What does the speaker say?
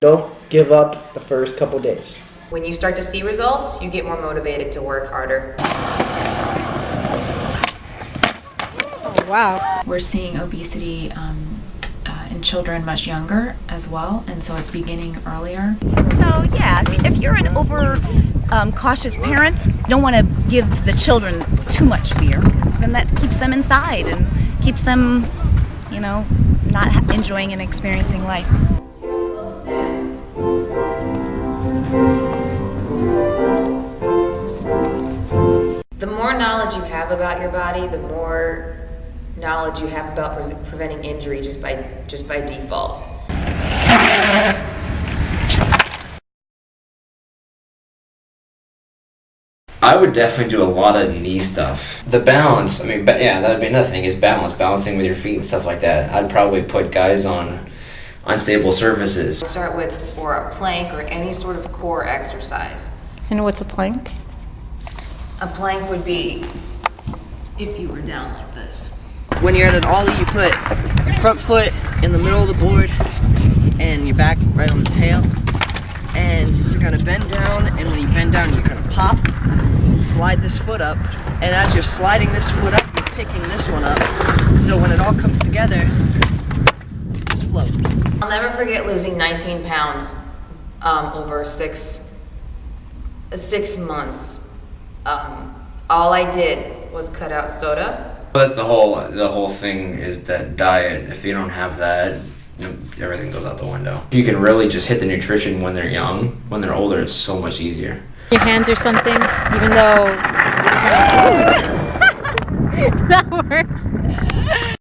Don't give up the first couple days. When you start to see results, you get more motivated to work harder. Oh, wow. We're seeing obesity in children much younger as well, and so it's beginning earlier. So yeah, if you're an cautious parent, you don't want to give the children too much fear, because then that keeps them inside and keeps them, you know, not enjoying and experiencing life. The more knowledge you have about your body, the more knowledge you have about preventing injury just by default. I would definitely do a lot of knee stuff. The balance, I mean, yeah, that would be another thing, is balancing with your feet and stuff like that. I'd probably put guys on unstable surfaces. Start with for a plank or any sort of core exercise. And what's a plank? A plank would be if you were down like this. When you're at an ollie, you put your front foot in the middle of the board and your back right on the tail. And you're gonna bend down, and when you bend down, you're gonna pop and slide this foot up. And as you're sliding this foot up, you're picking this one up. So when it all comes together, just float. I'll never forget losing 19 pounds over six months. All I did was cut out soda. But the whole thing is that diet. If you don't have that, everything goes out the window. You can really just hit the nutrition when they're young. When they're older, it's so much easier. Your hands or something, even though that works.